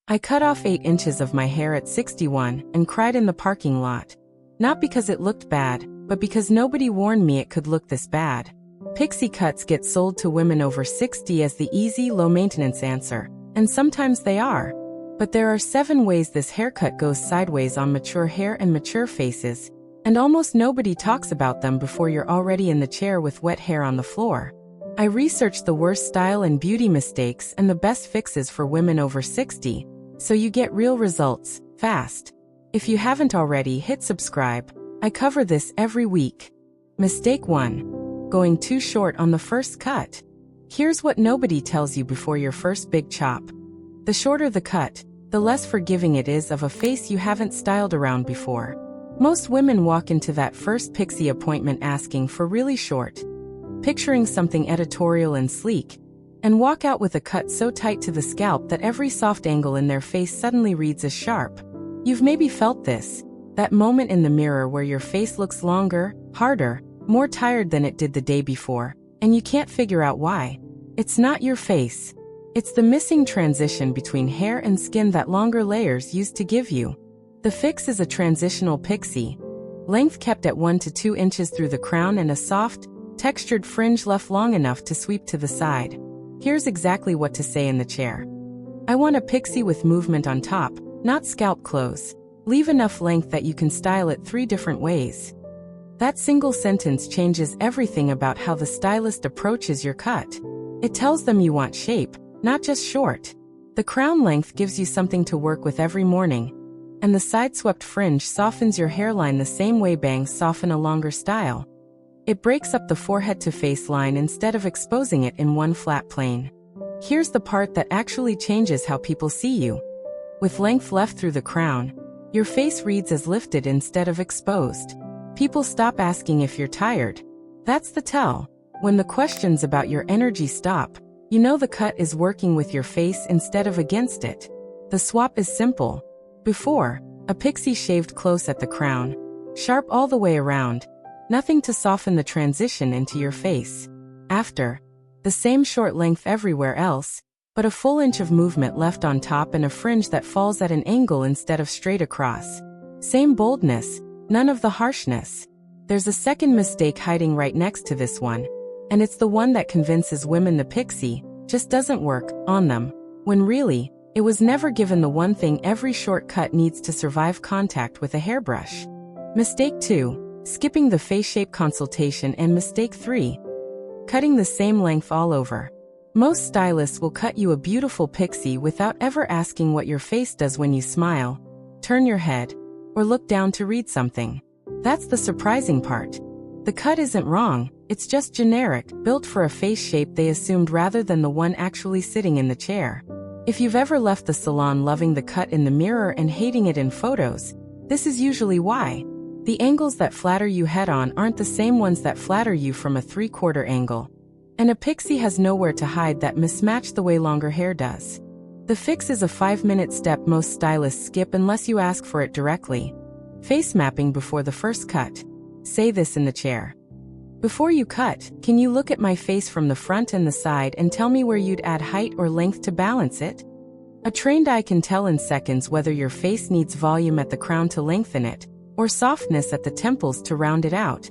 I cut off 8 inches of my hair at 61 and cried in the parking lot. Not because it looked bad, but because nobody warned me it could look this bad. Pixie cuts get sold to women over 60 as the easy, low-maintenance answer, and sometimes they are. But there are 7 ways this haircut goes sideways on mature hair and mature faces, and almost nobody talks about them before you're already in the chair with wet hair on the floor. I researched the worst style and beauty mistakes and the best fixes for women over 60, so you get real results, fast. If you haven't already, hit subscribe. I cover this every week. Mistake 1. Going too short on the first cut. Here's what nobody tells you before your first big chop. The shorter the cut, the less forgiving it is of a face you haven't styled around before. Most women walk into that first Pixie appointment asking for really short, picturing something editorial and sleek, and walk out with a cut so tight to the scalp that every soft angle in their face suddenly reads as sharp. You've maybe felt this, that moment in the mirror where your face looks longer, harder, more tired than it did the day before, and you can't figure out why. It's not your face. It's the missing transition between hair and skin that longer layers used to give you. The fix is a transitional Pixie. Length kept at 1 to 2 inches through the crown and a soft, textured fringe left long enough to sweep to the side. Here's exactly what to say in the chair. I want a Pixie with movement on top, not scalp close. Leave enough length that you can style it 3 different ways. That single sentence changes everything about how the stylist approaches your cut. It tells them you want shape, not just short. The crown length gives you something to work with every morning, and the side-swept fringe softens your hairline the same way bangs soften a longer style. It breaks up the forehead-to-face line instead of exposing it in one flat plane. Here's the part that actually changes how people see you. With length left through the crown, your face reads as lifted instead of exposed. People stop asking if you're tired. That's the tell. When the questions about your energy stop, you know the cut is working with your face instead of against it. The swap is simple. Before, a Pixie shaved close at the crown, sharp all the way around, nothing to soften the transition into your face. After, the same short length everywhere else, but a full inch of movement left on top and a fringe that falls at an angle instead of straight across. Same boldness, none of the harshness. There's a second mistake hiding right next to this one, and it's the one that convinces women the Pixie just doesn't work on them, when really, it was never given the one thing every shortcut needs to survive contact with a hairbrush. Mistake 2. Skipping the face shape consultation. And mistake 3. Cutting the same length all over. Most stylists will cut you a beautiful Pixie without ever asking what your face does when you smile, turn your head, or look down to read something. That's the surprising part. The cut isn't wrong, it's just generic, built for a face shape they assumed rather than the one actually sitting in the chair. If you've ever left the salon loving the cut in the mirror and hating it in photos, this is usually why. The angles that flatter you head-on aren't the same ones that flatter you from a 3/4 angle. And a Pixie has nowhere to hide that mismatch the way longer hair does. The fix is a 5-minute step most stylists skip unless you ask for it directly. Face mapping before the first cut. Say this in the chair. Before you cut, can you look at my face from the front and the side and tell me where you'd add height or length to balance it? A trained eye can tell in seconds whether your face needs volume at the crown to lengthen it, or softness at the temples to round it out.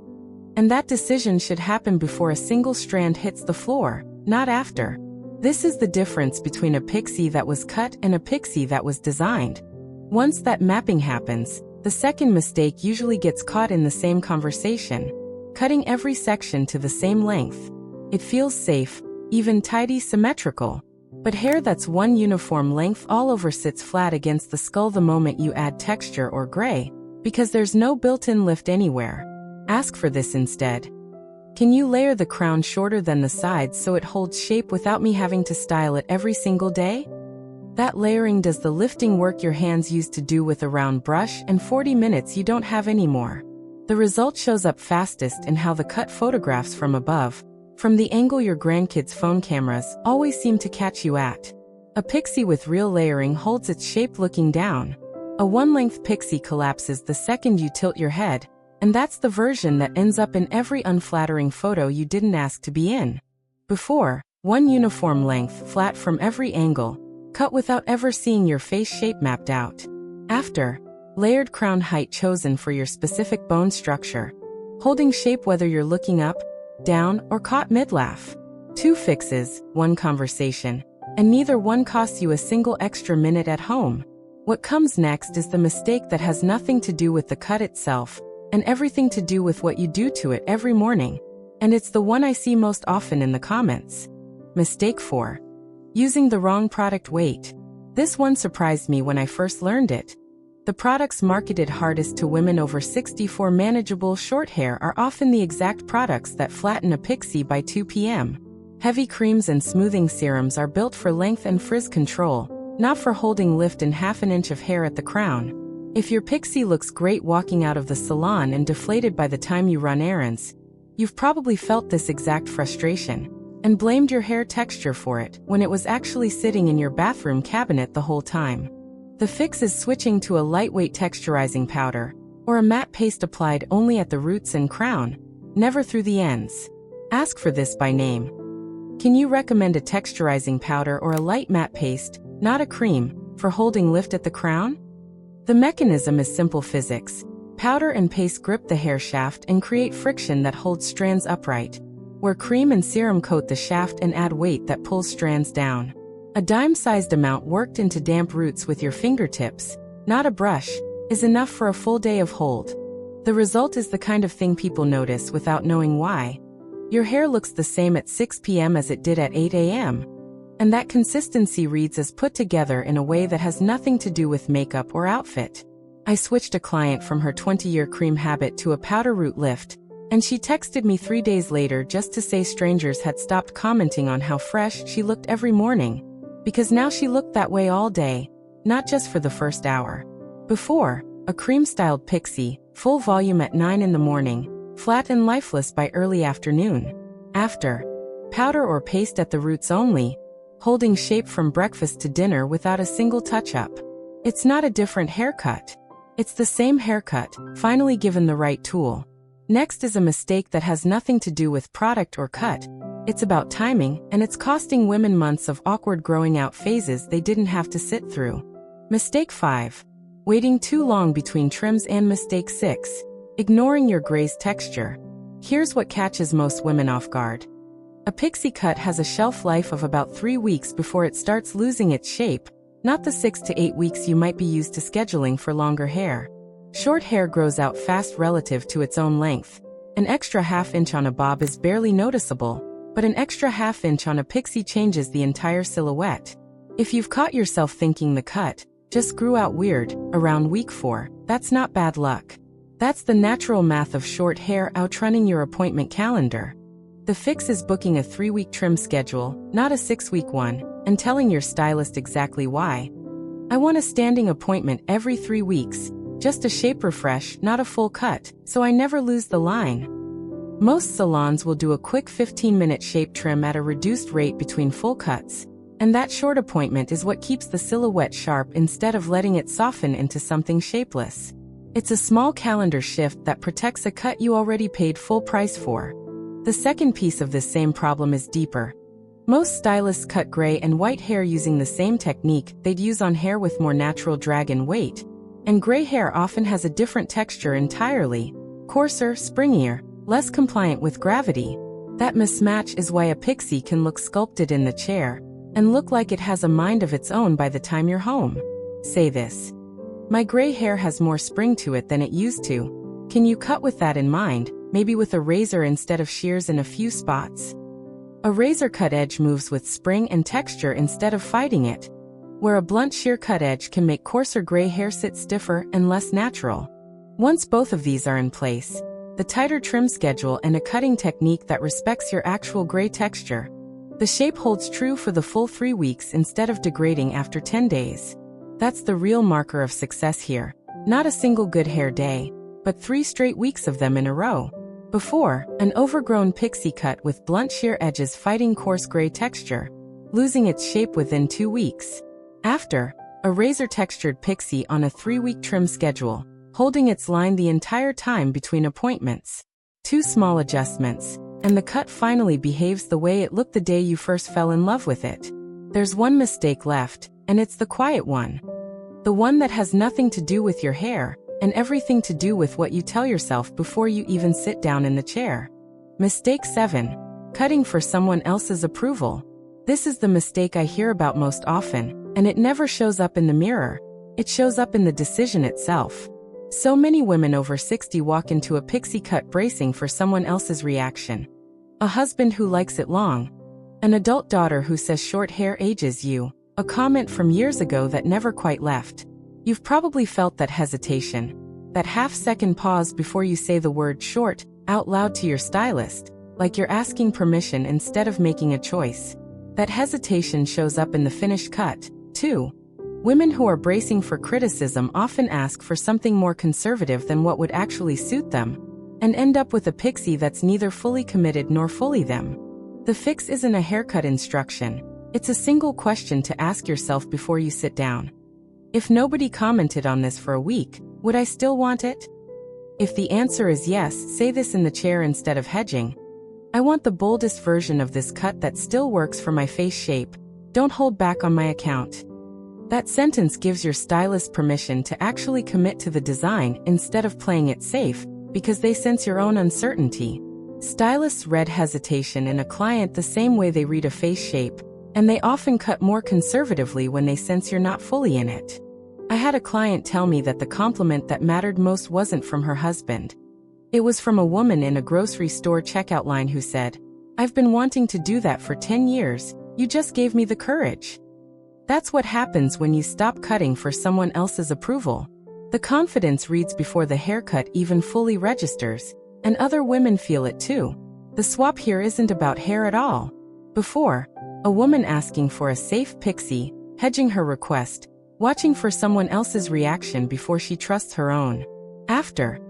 And that decision should happen before a single strand hits the floor, not after. This is the difference between a Pixie that was cut and a Pixie that was designed. Once that mapping happens, the second mistake usually gets caught in the same conversation. Cutting every section to the same length. It feels safe, even tidy, symmetrical. But hair that's one uniform length all over sits flat against the skull the moment you add texture or gray, because there's no built-in lift anywhere. Ask for this instead. Can you layer the crown shorter than the sides so it holds shape without me having to style it every single day? That layering does the lifting work your hands used to do with a round brush and 40 minutes you don't have anymore. The result shows up fastest in how the cut photographs from above, from the angle your grandkids' phone cameras always seem to catch you at. A Pixie with real layering holds its shape looking down. A one-length Pixie collapses the second you tilt your head, and that's the version that ends up in every unflattering photo you didn't ask to be in. Before, one uniform length, flat from every angle, cut without ever seeing your face shape mapped out. After, layered crown height chosen for your specific bone structure. Holding shape whether you're looking up, down, or caught mid-laugh. 2 fixes, 1 conversation. And neither one costs you a single extra minute at home. What comes next is the mistake that has nothing to do with the cut itself, and everything to do with what you do to it every morning. And it's the one I see most often in the comments. Mistake 4. Using the wrong product weight. This one surprised me when I first learned it. The products marketed hardest to women over 60 for manageable short hair are often the exact products that flatten a pixie by 2 p.m. Heavy creams and smoothing serums are built for length and frizz control, not for holding lift in half an inch of hair at the crown. If your pixie looks great walking out of the salon and deflated by the time you run errands, you've probably felt this exact frustration and blamed your hair texture for it when it was actually sitting in your bathroom cabinet the whole time. The fix is switching to a lightweight texturizing powder or a matte paste applied only at the roots and crown, never through the ends. Ask for this by name. Can you recommend a texturizing powder or a light matte paste, not a cream, for holding lift at the crown? The mechanism is simple physics. Powder and paste grip the hair shaft and create friction that holds strands upright, where cream and serum coat the shaft and add weight that pulls strands down. A dime-sized amount worked into damp roots with your fingertips, not a brush, is enough for a full day of hold. The result is the kind of thing people notice without knowing why. Your hair looks the same at 6 p.m. as it did at 8 a.m. And that consistency reads as put together in a way that has nothing to do with makeup or outfit. I switched a client from her 20-year cream habit to a powder root lift, and she texted me 3 days later just to say strangers had stopped commenting on how fresh she looked every morning. Because now she looked that way all day, not just for the first hour. Before, a cream-styled pixie, full volume at 9 in the morning, flat and lifeless by early afternoon. After, powder or paste at the roots only, holding shape from breakfast to dinner without a single touch-up. It's not a different haircut. It's the same haircut, finally given the right tool. Next is a mistake that has nothing to do with product or cut. It's about timing, and it's costing women months of awkward growing out phases they didn't have to sit through. Mistake 5. Waiting too long between trims. And mistake 6. Ignoring your gray's texture. Here's what catches most women off guard. A pixie cut has a shelf life of about 3 weeks before it starts losing its shape, not the 6 to 8 weeks you might be used to scheduling for longer hair. Short hair grows out fast relative to its own length. An extra half-inch on a bob is barely noticeable, but an extra half-inch on a pixie changes the entire silhouette. If you've caught yourself thinking the cut just grew out weird around week 4, that's not bad luck. That's the natural math of short hair outrunning your appointment calendar. The fix is booking a 3-week trim schedule, not a 6-week one, and telling your stylist exactly why. I want a standing appointment every 3 weeks, just a shape refresh, not a full cut, so I never lose the line. Most salons will do a quick 15-minute shape trim at a reduced rate between full cuts, and that short appointment is what keeps the silhouette sharp instead of letting it soften into something shapeless. It's a small calendar shift that protects a cut you already paid full price for. The second piece of this same problem is deeper. Most stylists cut gray and white hair using the same technique they'd use on hair with more natural drag and weight. And gray hair often has a different texture entirely, coarser, springier, less compliant with gravity. That mismatch is why a pixie can look sculpted in the chair and look like it has a mind of its own by the time you're home. Say this. My gray hair has more spring to it than it used to. Can you cut with that in mind, maybe with a razor instead of shears in a few spots? A razor cut edge moves with spring and texture instead of fighting it, where a blunt shear cut edge can make coarser gray hair sit stiffer and less natural. Once both of these are in place, the tighter trim schedule and a cutting technique that respects your actual gray texture, the shape holds true for the full 3 weeks instead of degrading after 10 days. That's the real marker of success here. Not a single good hair day, but 3 straight weeks of them in a row. Before, an overgrown pixie cut with blunt shear edges fighting coarse gray texture, losing its shape within 2 weeks. After, a razor-textured pixie on a 3-week trim schedule, holding its line the entire time between appointments. 2 small adjustments, and the cut finally behaves the way it looked the day you first fell in love with it. There's one mistake left, and it's the quiet one. The one that has nothing to do with your hair, and everything to do with what you tell yourself before you even sit down in the chair. Mistake 7. Cutting for someone else's approval. This is the mistake I hear about most often, and it never shows up in the mirror. It shows up in the decision itself. So many women over 60 walk into a pixie cut bracing for someone else's reaction. A husband who likes it long. An adult daughter who says short hair ages you. A comment from years ago that never quite left. You've probably felt that hesitation. That half-second pause before you say the word short out loud to your stylist, like you're asking permission instead of making a choice. That hesitation shows up in the finished cut, too. Women who are bracing for criticism often ask for something more conservative than what would actually suit them, and end up with a pixie that's neither fully committed nor fully them. The fix isn't a haircut instruction. It's a single question to ask yourself before you sit down. If nobody commented on this for a week, would I still want it? If the answer is yes, say this in the chair instead of hedging. I want the boldest version of this cut that still works for my face shape. Don't hold back on my account. That sentence gives your stylist permission to actually commit to the design instead of playing it safe, because they sense your own uncertainty. Stylists read hesitation in a client the same way they read a face shape, and they often cut more conservatively when they sense you're not fully in it. I had a client tell me that the compliment that mattered most wasn't from her husband. It was from a woman in a grocery store checkout line who said, "I've been wanting to do that for 10 years, you just gave me the courage." That's what happens when you stop cutting for someone else's approval. The confidence reads before the haircut even fully registers, and other women feel it too. The swap here isn't about hair at all. Before, a woman asking for a safe pixie, hedging her request, watching for someone else's reaction before she trusts her own. After,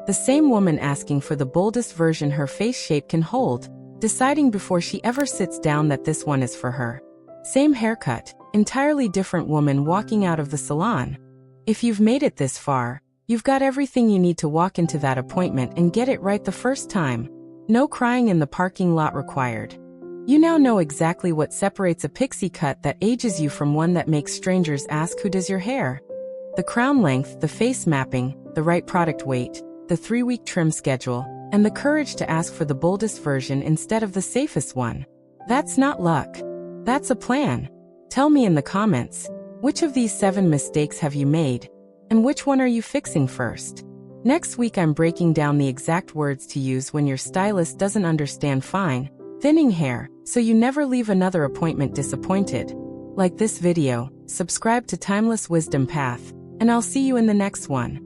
the same woman asking for the boldest version her face shape can hold, deciding before she ever sits down that this one is for her. Same haircut, entirely different woman walking out of the salon. If you've made it this far, you've got everything you need to walk into that appointment and get it right the first time. No crying in the parking lot required. You now know exactly what separates a pixie cut that ages you from one that makes strangers ask who does your hair. The crown length, the face mapping, the right product weight, the 3-week trim schedule, and the courage to ask for the boldest version instead of the safest one. That's not luck. That's a plan. Tell me in the comments, which of these 7 mistakes have you made, and which one are you fixing first? Next week I'm breaking down the exact words to use when your stylist doesn't understand fine, thinning hair, so you never leave another appointment disappointed. Like this video, subscribe to Timeless Wisdom Path, and I'll see you in the next one.